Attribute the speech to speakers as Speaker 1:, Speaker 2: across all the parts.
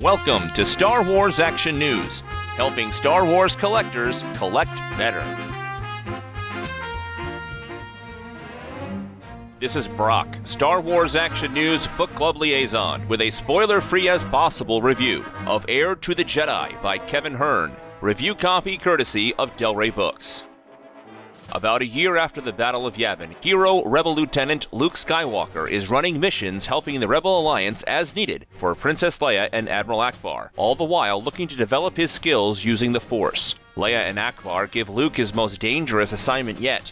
Speaker 1: Welcome to Star Wars Action News, helping Star Wars collectors collect better. This is Brock, Star Wars Action News Book Club Liaison, with a spoiler-free as possible review of Heir to the Jedi by Kevin Hearne, review copy courtesy of Del Rey Books. About a year after the Battle of Yavin, hero Rebel Lieutenant Luke Skywalker is running missions helping the Rebel Alliance as needed for Princess Leia and Admiral Ackbar, all the while looking to develop his skills using the Force. Leia and Ackbar give Luke his most dangerous assignment yet.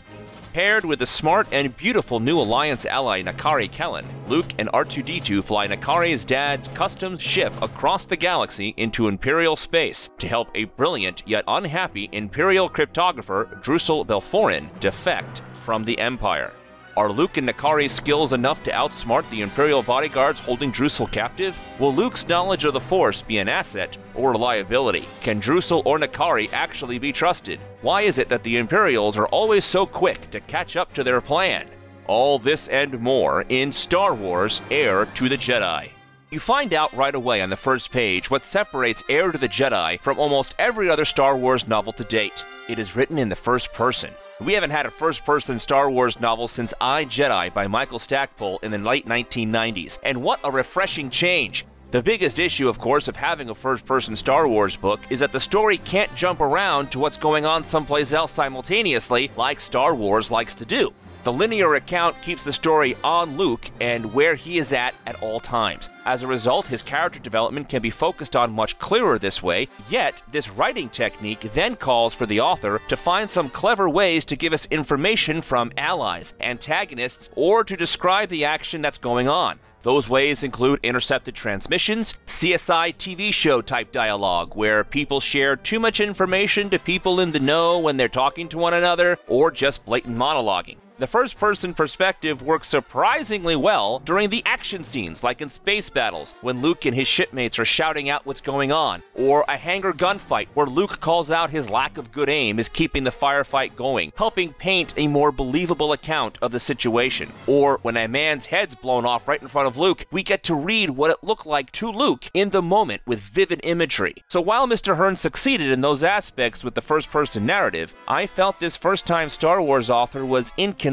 Speaker 1: Paired with the smart and beautiful new Alliance ally Nakari Kellen, Luke and R2-D2 fly Nakari's dad's custom ship across the galaxy into Imperial space to help a brilliant yet unhappy Imperial cryptographer Drusel Belforin defect from the Empire. Are Luke and Nakari's skills enough to outsmart the Imperial bodyguards holding Drusel captive? Will Luke's knowledge of the Force be an asset or a liability? Can Drusel or Nakari actually be trusted? Why is it that the Imperials are always so quick to catch up to their plan? All this and more in Star Wars Heir to the Jedi. You find out right away on the first page what separates Heir to the Jedi from almost every other Star Wars novel to date. It is written in the first person. We haven't had a first-person Star Wars novel since I, Jedi by Michael Stackpole in the late 1990s, and what a refreshing change! The biggest issue, of course, of having a first-person Star Wars book is that the story can't jump around to what's going on someplace else simultaneously, like Star Wars likes to do. The linear account keeps the story on Luke and where he is at all times. As a result, his character development can be focused on much clearer this way, yet this writing technique then calls for the author to find some clever ways to give us information from allies, antagonists, or to describe the action that's going on. Those ways include intercepted transmissions, CSI TV show type dialogue, where people share too much information to people in the know when they're talking to one another, or just blatant monologuing. The first-person perspective works surprisingly well during the action scenes, like in space battles, when Luke and his shipmates are shouting out what's going on, or a hangar gunfight where Luke calls out his lack of good aim is keeping the firefight going, helping paint a more believable account of the situation. Or when a man's head's blown off right in front of Luke, we get to read what it looked like to Luke in the moment with vivid imagery. So while Mr. Hearne succeeded in those aspects with the first-person narrative, I felt this first-time Star Wars author was inconsistent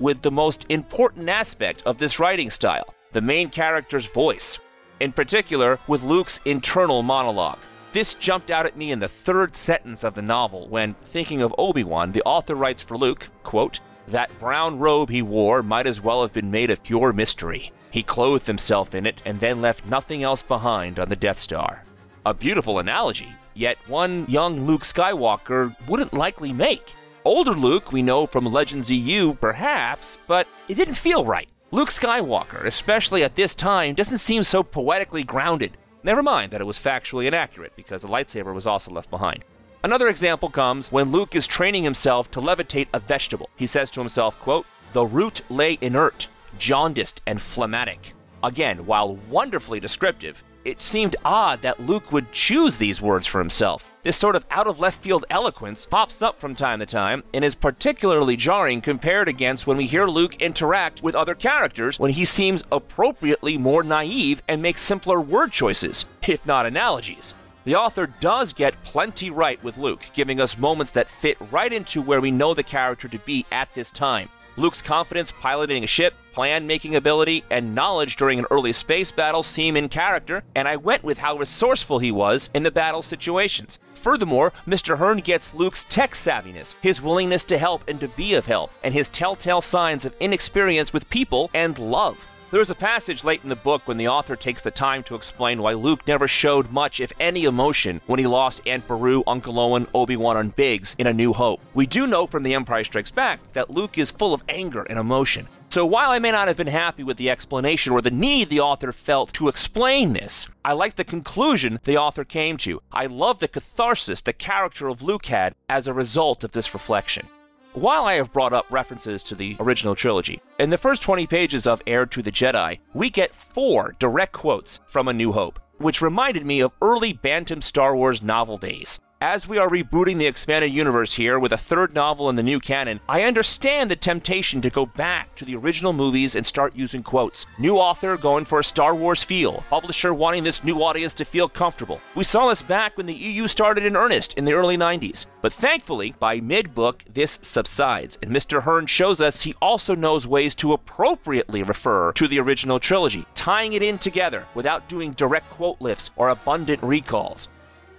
Speaker 1: with the most important aspect of this writing style, the main character's voice. In particular, with Luke's internal monologue. This jumped out at me in the third sentence of the novel when, thinking of Obi-Wan, the author writes for Luke, quote, "That brown robe he wore might as well have been made of pure mystery. He clothed himself in it and then left nothing else behind on the Death Star." A beautiful analogy, yet one young Luke Skywalker wouldn't likely make. Older Luke, we know from Legends EU, perhaps, but it didn't feel right. Luke Skywalker, especially at this time, doesn't seem so poetically grounded. Never mind that it was factually inaccurate, because the lightsaber was also left behind. Another example comes when Luke is training himself to levitate a vegetable. He says to himself, quote, "The root lay inert, jaundiced, and phlegmatic." Again, while wonderfully descriptive, it seemed odd that Luke would choose these words for himself. This sort of out-of-left-field eloquence pops up from time to time and is particularly jarring compared against when we hear Luke interact with other characters when he seems appropriately more naive and makes simpler word choices, if not analogies. The author does get plenty right with Luke, giving us moments that fit right into where we know the character to be at this time. Luke's confidence piloting a ship, plan-making ability, and knowledge during an early space battle seem in character, and I went with how resourceful he was in the battle situations. Furthermore, Mr. Hearne gets Luke's tech savviness, his willingness to help and to be of help, and his telltale signs of inexperience with people and love. There is a passage late in the book when the author takes the time to explain why Luke never showed much, if any, emotion when he lost Aunt Beru, Uncle Owen, Obi-Wan, and Biggs in A New Hope. We do know from The Empire Strikes Back that Luke is full of anger and emotion. So while I may not have been happy with the explanation or the need the author felt to explain this, I like the conclusion the author came to. I love the catharsis the character of Luke had as a result of this reflection. While I have brought up references to the original trilogy, in the first 20 pages of Heir to the Jedi, we get 4 direct quotes from A New Hope, which reminded me of early Bantam Star Wars novel days. As we are rebooting the expanded universe here with a third novel in the new canon, I understand the temptation to go back to the original movies and start using quotes. New author going for a Star Wars feel. Publisher wanting this new audience to feel comfortable. We saw this back when the EU started in earnest in the early 90s. But thankfully, by mid-book, this subsides, and Mr. Hearne shows us he also knows ways to appropriately refer to the original trilogy, tying it in together without doing direct quote lifts or abundant recalls.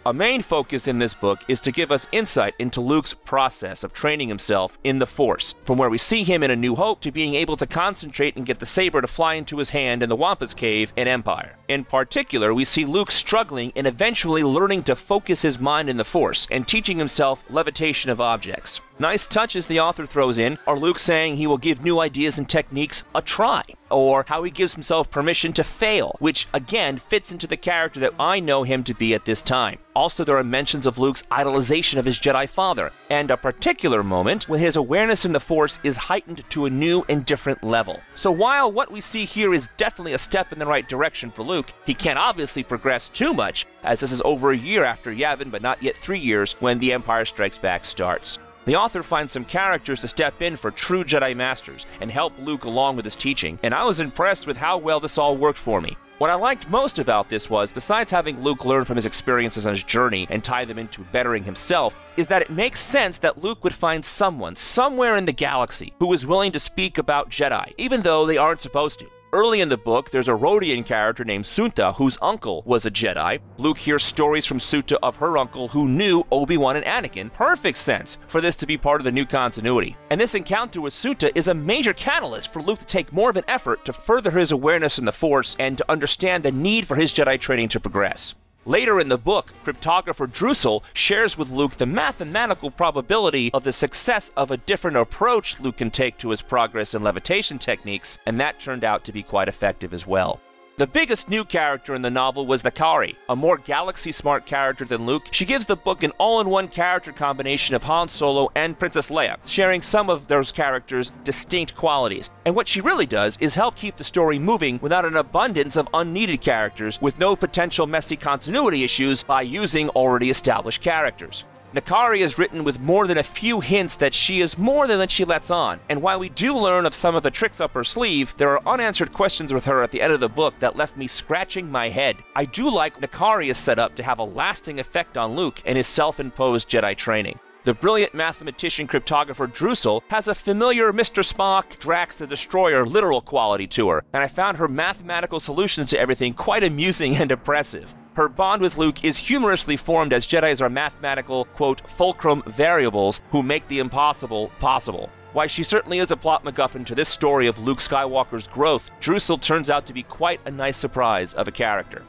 Speaker 1: A main focus in this book is to give us insight into Luke's process of training himself in the Force, from where we see him in A New Hope to being able to concentrate and get the saber to fly into his hand in the Wampus Cave in Empire. In particular, we see Luke struggling and eventually learning to focus his mind in the Force and teaching himself levitation of objects. Nice touches the author throws in are Luke saying he will give new ideas and techniques a try, or how he gives himself permission to fail, which again fits into the character that I know him to be at this time. Also, there are mentions of Luke's idolization of his Jedi father, and a particular moment when his awareness in the Force is heightened to a new and different level. So while what we see here is definitely a step in the right direction for Luke, he can't obviously progress too much, as this is over a year after Yavin, but not yet 3 years when The Empire Strikes Back starts. The author finds some characters to step in for true Jedi Masters and help Luke along with his teaching, and I was impressed with how well this all worked for me. What I liked most about this was, besides having Luke learn from his experiences on his journey and tie them into bettering himself, is that it makes sense that Luke would find someone, somewhere in the galaxy, who is willing to speak about Jedi, even though they aren't supposed to. Early in the book, there's a Rodian character named Sunta whose uncle was a Jedi. Luke hears stories from Sunta of her uncle who knew Obi-Wan and Anakin. Perfect sense for this to be part of the new continuity. And this encounter with Sunta is a major catalyst for Luke to take more of an effort to further his awareness in the Force and to understand the need for his Jedi training to progress. Later in the book, cryptographer Drusel shares with Luke the mathematical probability of the success of a different approach Luke can take to his progress in levitation techniques, and that turned out to be quite effective as well. The biggest new character in the novel was Nakari, a more galaxy-smart character than Luke. She gives the book an all-in-one character combination of Han Solo and Princess Leia, sharing some of those characters' distinct qualities. And what she really does is help keep the story moving without an abundance of unneeded characters, with no potential messy continuity issues by using already established characters. Nakari is written with more than a few hints that she is more than she lets on, and while we do learn of some of the tricks up her sleeve, there are unanswered questions with her at the end of the book that left me scratching my head. I do like Nakari is set up to have a lasting effect on Luke and his self-imposed Jedi training. The brilliant mathematician cryptographer Drusel has a familiar Mr. Spock, Drax the Destroyer literal quality to her, and I found her mathematical solutions to everything quite amusing and impressive. Her bond with Luke is humorously formed as Jedis are mathematical, quote, fulcrum variables who make the impossible possible. While she certainly is a plot MacGuffin to this story of Luke Skywalker's growth, Drusel turns out to be quite a nice surprise of a character.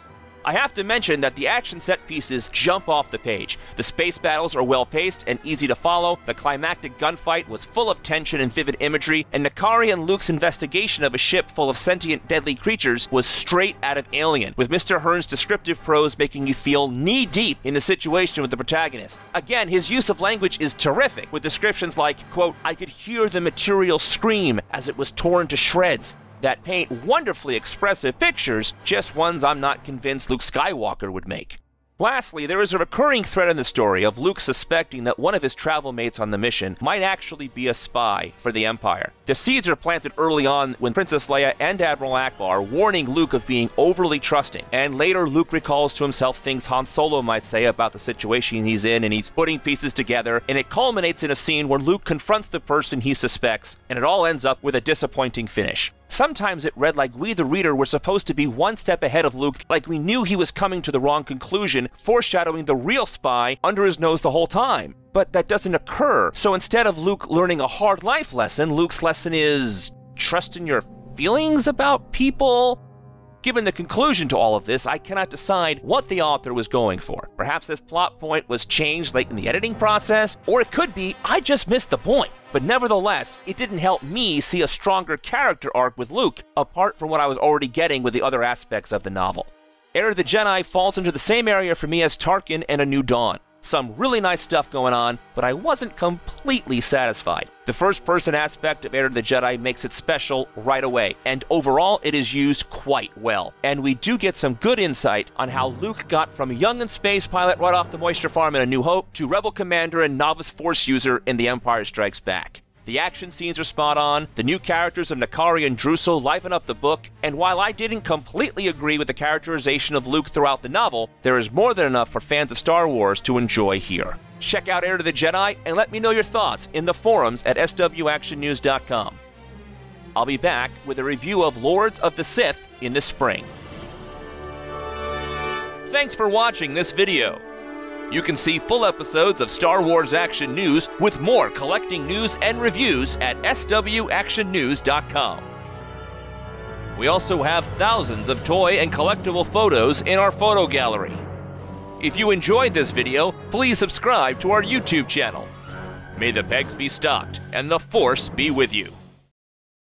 Speaker 1: I have to mention that the action set pieces jump off the page. The space battles are well-paced and easy to follow, the climactic gunfight was full of tension and vivid imagery, and Nakari and Luke's investigation of a ship full of sentient deadly creatures was straight out of Alien, with Mr. Hearne's descriptive prose making you feel knee-deep in the situation with the protagonist. Again, his use of language is terrific, with descriptions like, quote, "I could hear the material scream as it was torn to shreds," that paint wonderfully expressive pictures, just ones I'm not convinced Luke Skywalker would make. Lastly, there is a recurring thread in the story of Luke suspecting that one of his travel mates on the mission might actually be a spy for the Empire. The seeds are planted early on when Princess Leia and Admiral Akbar warning Luke of being overly trusting, and later Luke recalls to himself things Han Solo might say about the situation he's in, and he's putting pieces together, and it culminates in a scene where Luke confronts the person he suspects, and it all ends up with a disappointing finish. Sometimes it read like we, the reader, were supposed to be one step ahead of Luke, like we knew he was coming to the wrong conclusion, foreshadowing the real spy under his nose the whole time. But that doesn't occur, so instead of Luke learning a hard life lesson, Luke's lesson is trust in your feelings about people? Given the conclusion to all of this, I cannot decide what the author was going for. Perhaps this plot point was changed late in the editing process, or it could be I just missed the point. But nevertheless, it didn't help me see a stronger character arc with Luke, apart from what I was already getting with the other aspects of the novel. Heir of the Jedi falls into the same area for me as Tarkin and A New Dawn. Some really nice stuff going on, but I wasn't completely satisfied. The first-person aspect of Heir to the Jedi makes it special right away, and overall it is used quite well. And we do get some good insight on how Luke got from young and space pilot right off the moisture farm in A New Hope to rebel commander and novice force user in The Empire Strikes Back. The action scenes are spot on, the new characters of Nakari and Drusil liven up the book, and while I didn't completely agree with the characterization of Luke throughout the novel, there is more than enough for fans of Star Wars to enjoy here. Check out Heir to the Jedi and let me know your thoughts in the forums at swactionnews.com. I'll be back with a review of Lords of the Sith in the spring. Thanks for watching this video. You can see full episodes of Star Wars Action News with more collecting news and reviews at swactionnews.com. We also have thousands of toy and collectible photos in our photo gallery. If you enjoyed this video, please subscribe to our YouTube channel. May the pegs be stocked and the Force be with you.